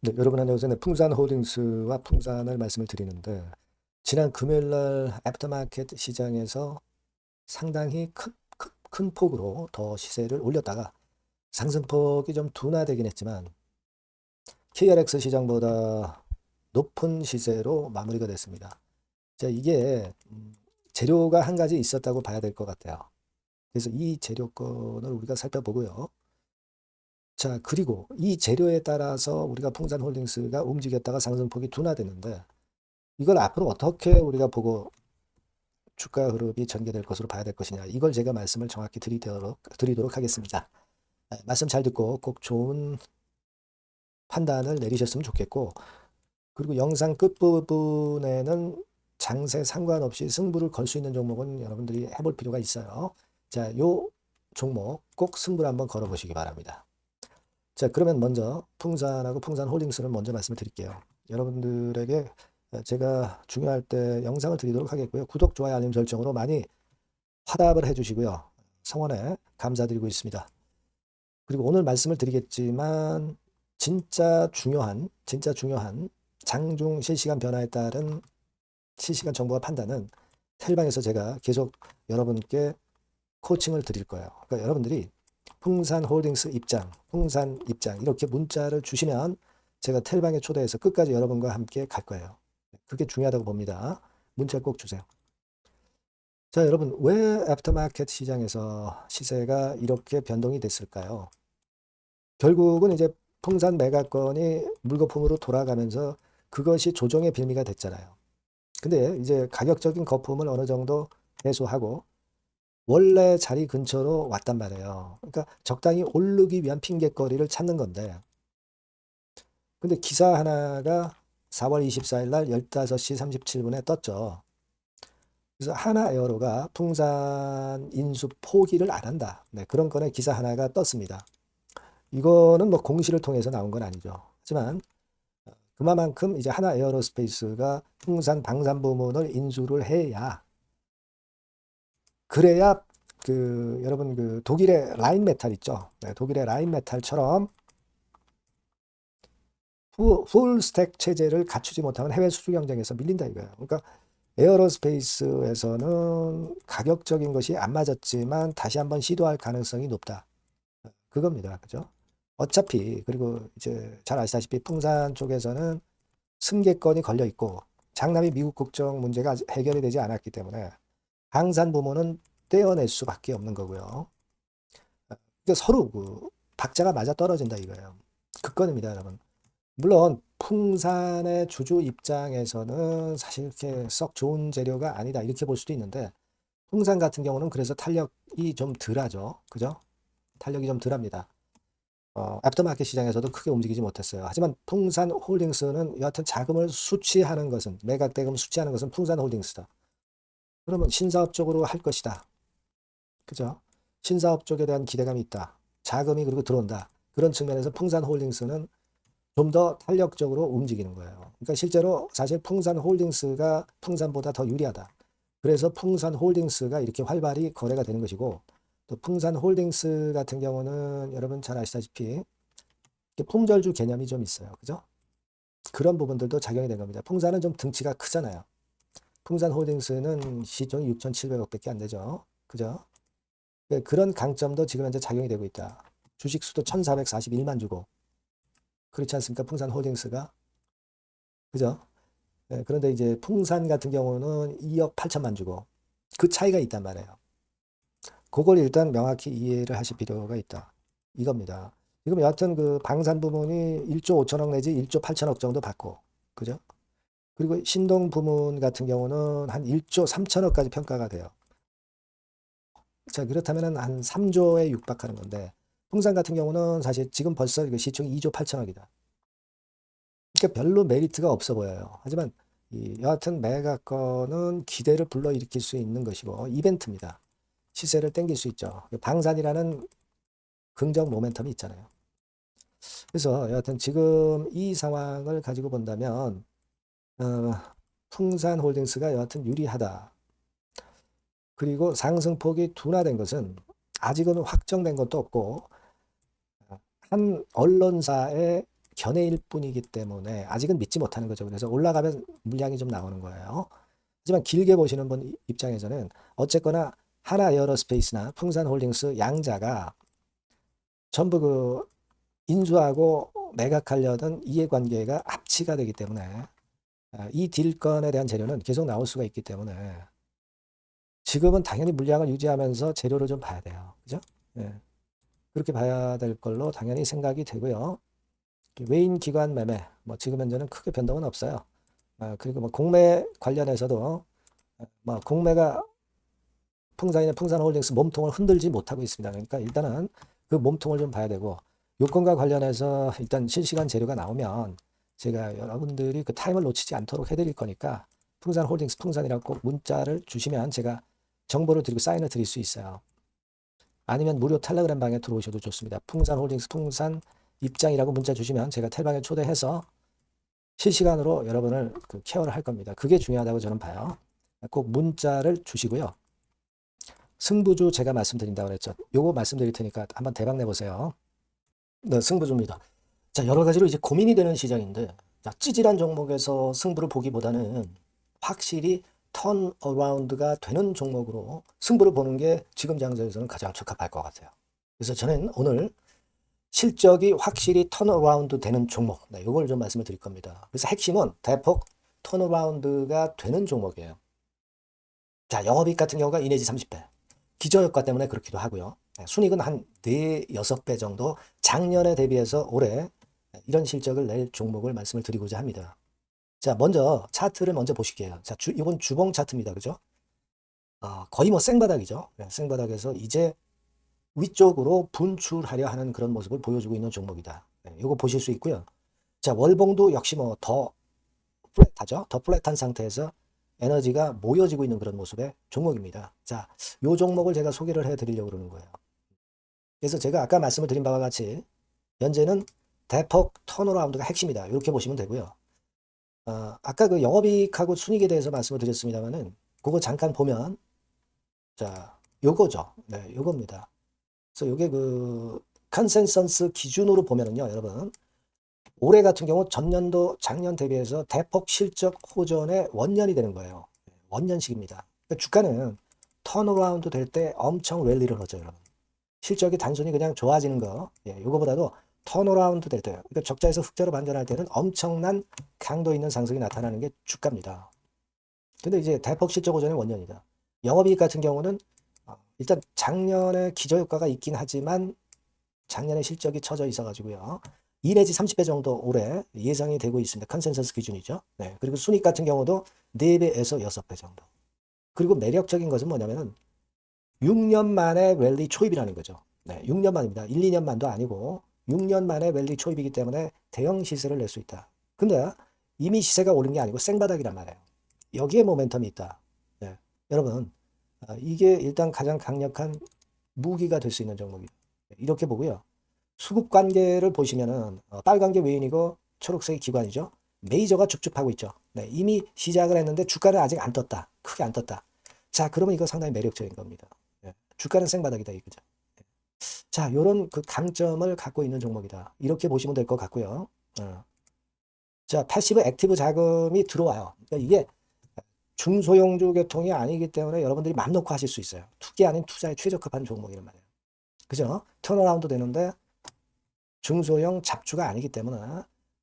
네, 여러분 안녕하세요. 풍산홀딩스와 풍산을 말씀을 드리는데 지난 금요일 날 애프터마켓 시장에서 상당히 큰 폭으로 더 시세를 올렸다가 상승폭이 좀 둔화되긴 했지만 KRX 시장보다 높은 시세로 마무리가 됐습니다. 자, 이게 재료가 한 가지 있었다고 봐야 될 것 같아요. 그래서 이 재료권을 우리가 살펴보고요. 자, 그리고 이 재료에 따라서 우리가 풍산홀딩스가 움직였다가 상승폭이 둔화됐는데 이걸 앞으로 어떻게 우리가 보고 주가 흐름이 전개될 것으로 봐야 될 것이냐. 이걸 제가 말씀을 정확히 드리도록 하겠습니다. 말씀 잘 듣고 꼭 좋은 판단을 내리셨으면 좋겠고, 그리고 영상 끝부분에는 장세 상관없이 승부를 걸 수 있는 종목은 여러분들이 해볼 필요가 있어요. 자, 요 종목 꼭 승부를 한번 걸어보시기 바랍니다. 자, 그러면 먼저 풍산하고 풍산홀딩스를 먼저 말씀을 드릴게요. 여러분들에게 제가 중요할 때 영상을 드리도록 하겠고요. 구독, 좋아요, 알림 설정으로 많이 화답을 해주시고요. 성원에 감사드리고 있습니다. 그리고 오늘 말씀을 드리겠지만 진짜 중요한 장중 실시간 변화에 따른 실시간 정보와 판단은 텔방에서 제가 계속 여러분께 코칭을 드릴 거예요. 그러니까 여러분들이 풍산홀딩스 입장, 풍산 입장 이렇게 문자를 주시면 제가 텔방에 초대해서 끝까지 여러분과 함께 갈 거예요. 그게 중요하다고 봅니다. 문자 꼭 주세요. 자, 여러분, 왜 애프터마켓 시장에서 시세가 이렇게 변동이 됐을까요? 결국은 이제 풍산 매각건이 물거품으로 돌아가면서 그것이 조정의 빌미가 됐잖아요. 근데 이제 가격적인 거품을 어느 정도 해소하고 원래 자리 근처로 왔단 말이에요. 그러니까 적당히 오르기 위한 핑곗거리를 찾는 건데, 근데 기사 하나가 4월 24일 날 15시 37분에 떴죠. 그래서 하나에어로가 풍산 인수 포기를 안 한다. 네, 그런 건의 기사 하나가 떴습니다. 이거는 뭐 공시를 통해서 나온 건 아니죠. 하지만 그만큼 이제 하나에어로스페이스가 풍산 방산 부문을 인수를 해야, 그래야 그 여러분 그 독일의 라인메탈 있죠. 네, 독일의 라인메탈처럼 풀스택 체제를 갖추지 못하면 해외 수주 경쟁에서 밀린다 이거예요. 그러니까 에어로스페이스에서는 가격적인 것이 안 맞았지만 다시 한번 시도할 가능성이 높다. 그겁니다. 그죠? 어차피 그리고 이제 잘 아시다시피 풍산 쪽에서는 승계권이 걸려 있고 장남이 미국 국적 문제가 아직 해결이 되지 않았기 때문에 방산 부문은 떼어낼 수밖에 없는 거고요. 그러니까 서로 그 박자가 맞아 떨어진다 이거예요. 그건입니다, 여러분. 물론 풍산의 주주 입장에서는 사실 이렇게 썩 좋은 재료가 아니다 이렇게 볼 수도 있는데 풍산 같은 경우는 그래서 탄력이 좀 덜하죠. 그죠? 탄력이 좀 덜합니다. 애프터마켓 시장에서도 크게 움직이지 못했어요. 하지만 풍산홀딩스는 여하튼 자금을 수취하는 것은 매각 대금 수취하는 것은 풍산홀딩스다. 그러면 신사업 쪽으로 할 것이다. 그죠? 신사업 쪽에 대한 기대감이 있다. 자금이 그리고 들어온다. 그런 측면에서 풍산홀딩스는 좀 더 탄력적으로 움직이는 거예요. 그러니까 실제로 사실 풍산홀딩스가 풍산보다 더 유리하다. 그래서 풍산홀딩스가 이렇게 활발히 거래가 되는 것이고 또 풍산홀딩스 같은 경우는 여러분 잘 아시다시피 품절주 개념이 좀 있어요. 그죠? 그런 부분들도 작용이 된 겁니다. 풍산은 좀 등치가 크잖아요. 풍산홀딩스는 시총이 6,700억밖에 안 되죠. 그죠? 그런 강점도 지금 현재 작용이 되고 있다. 주식 수도 1,441만 주고 그렇지 않습니까? 풍산홀딩스가. 그죠? 그런데 이제 풍산 같은 경우는 2억 8천만 주고 그 차이가 있단 말이에요. 그걸 일단 명확히 이해를 하실 필요가 있다. 이겁니다. 지금 여하튼 그 방산 부문이 1조 5천억 내지 1조 8천억 정도 받고, 그죠? 그리고 신동 부문 같은 경우는 한 1조 3천억까지 평가가 돼요. 자, 그렇다면 한 3조에 육박하는 건데, 풍산 같은 경우는 사실 지금 벌써 시총이 2조 8천억이다. 그러니까 별로 메리트가 없어 보여요. 하지만 여하튼 매각건은 기대를 불러일으킬 수 있는 것이고 이벤트입니다. 시세를 땡길 수 있죠. 방산이라는 긍정 모멘텀이 있잖아요. 그래서 여하튼 지금 이 상황을 가지고 본다면 어, 풍산홀딩스가 여하튼 유리하다. 그리고 상승폭이 둔화된 것은 아직은 확정된 것도 없고 한 언론사의 견해일 뿐이기 때문에 아직은 믿지 못하는 거죠. 그래서 올라가면 물량이 좀 나오는 거예요. 하지만 길게 보시는 분 입장에서는 어쨌거나 하나 에어로스페이스나 풍산홀딩스 양자가 전부 그 인수하고 매각하려던 이해관계가 합치가 되기 때문에 이 딜건에 대한 재료는 계속 나올 수가 있기 때문에 지금은 당연히 물량을 유지하면서 재료를 좀 봐야 돼요. 그죠? 예. 그렇게 봐야 될 걸로 당연히 생각이 되고요. 외인 기관 매매, 뭐 지금 현재는 크게 변동은 없어요. 그리고 뭐 공매 관련해서도 뭐 공매가 풍산이나 풍산홀딩스 몸통을 흔들지 못하고 있습니다. 그러니까 일단은 그 몸통을 좀 봐야 되고 요건과 관련해서 일단 실시간 재료가 나오면 제가 여러분들이 그 타임을 놓치지 않도록 해드릴 거니까 풍산홀딩스 풍산이라고 꼭 문자를 주시면 제가 정보를 드리고 사인을 드릴 수 있어요. 아니면 무료 텔레그램 방에 들어오셔도 좋습니다. 풍산홀딩스 풍산 입장이라고 문자 주시면 제가 텔방에 초대해서 실시간으로 여러분을 그 케어를 할 겁니다. 그게 중요하다고 저는 봐요. 꼭 문자를 주시고요. 승부주 제가 말씀드린다고 그랬죠. 요거 말씀드릴 테니까 한번 대박 내보세요. 네, 승부주입니다. 자, 여러 가지로 이제 고민이 되는 시장인데, 자, 찌질한 종목에서 승부를 보기보다는 확실히 턴어라운드가 되는 종목으로 승부를 보는 게 지금 장세에서는 가장 적합할 것 같아요. 그래서 저는 오늘 실적이 확실히 턴어라운드 되는 종목, 네, 이걸 좀 말씀을 드릴 겁니다. 그래서 핵심은 대폭 턴어라운드가 되는 종목이에요. 자, 영업이익 같은 경우가 2 내지 30배. 기저효과 때문에 그렇기도 하고요. 순이익은 한 4, 6배 정도 작년에 대비해서 올해 이런 실적을 낼 종목을 말씀을 드리고자 합니다. 자, 먼저 차트를 먼저 보실게요. 자, 이건 주봉 차트입니다. 그죠? 거의 뭐 생바닥이죠. 생바닥에서 이제 위쪽으로 분출하려 하는 그런 모습을 보여주고 있는 종목이다. 이거 보실 수 있고요. 자, 월봉도 역시 뭐 더 플랫하죠. 더 플랫한 상태에서 에너지가 모여지고 있는 그런 모습의 종목입니다. 자, 요 종목을 제가 소개를 해드리려고 그러는 거예요. 그래서 제가 아까 말씀을 드린 바와 같이 현재는 대폭 턴어라운드가 핵심이다. 이렇게 보시면 되고요. 아까 그 영업이익하고 순이익에 대해서 말씀을 드렸습니다만은 그거 잠깐 보면 자, 요거죠. 네, 요겁니다. 그래서 요게 그 컨센서스 기준으로 보면은요, 여러분. 올해 같은 경우 전년도 작년 대비해서 대폭 실적 호전의 원년이 되는 거예요. 원년식입니다. 그러니까 주가는 턴어라운드 될 때 엄청 랠리를 하죠, 여러분. 실적이 단순히 그냥 좋아지는 거, 이거보다도 턴어라운드 될 때, 그러니까 적자에서 흑자로 반전할 때는 엄청난 강도 있는 상승이 나타나는 게 주가입니다. 근데 이제 대폭 실적 호전의 원년이다. 영업이익 같은 경우는 일단 작년에 기저효과가 있긴 하지만 작년에 실적이 처져 있어가지고요. 2 내지 30배 정도 올해 예상이 되고 있습니다. 컨센서스 기준이죠. 네. 그리고 순이익 같은 경우도 4배에서 6배 정도. 그리고 매력적인 것은 뭐냐면은 6년 만에 랠리 초입이라는 거죠. 네, 6년 만입니다. 1, 2년 만도 아니고 6년 만에 랠리 초입이기 때문에 대형 시세를 낼 수 있다. 근데 이미 시세가 오른 게 아니고 생바닥이란 말이에요. 여기에 모멘텀이 있다. 네. 여러분, 이게 일단 가장 강력한 무기가 될 수 있는 종목이에요. 이렇게 보고요. 수급 관계를 보시면은 빨간 게 외인이고 초록색이 기관이죠. 메이저가 쭉쭉 하고 있죠. 네, 이미 시작을 했는데 주가는 아직 안 떴다. 크게 안 떴다. 자, 그러면 이거 상당히 매력적인 겁니다. 네, 주가는 생바닥이다 이거죠. 네. 자, 요런 그 강점을 갖고 있는 종목이다. 이렇게 보시면 될 것 같고요. 자, 패시브 액티브 자금이 들어와요. 그러니까 이게 중소형주 계통이 아니기 때문에 여러분들이 맘 놓고 하실 수 있어요. 투기 아닌 투자에 최적합한 종목이란 말이에요. 그죠? 턴어라운드 되는데 중소형 잡주가 아니기 때문에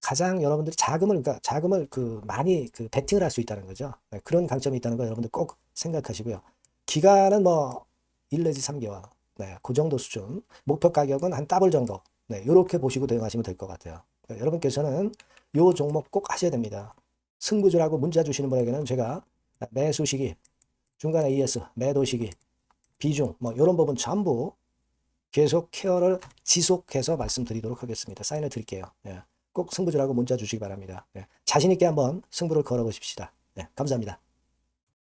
가장 여러분들이 그러니까 자금을 그 많이 그 베팅을 할 수 있다는 거죠. 네, 그런 강점이 있다는 거 여러분들 꼭 생각하시고요. 기간은 뭐 1 내지 3개월. 네, 그 정도 수준. 목표 가격은 한 더블 정도. 네, 이렇게 보시고 대응하시면 될 것 같아요. 네, 여러분께서는 요 종목 꼭 하셔야 됩니다. 승부주라고 문자 주시는 분에게는 제가 매수 시기, 중간에 ES, 매도 시기, 비중, 뭐 이런 부분 전부 계속 케어를 지속해서 말씀드리도록 하겠습니다. 사인을 드릴게요. 꼭 승부주라고 문자 주시기 바랍니다. 자신 있게 한번 승부를 걸어보십시다. 감사합니다.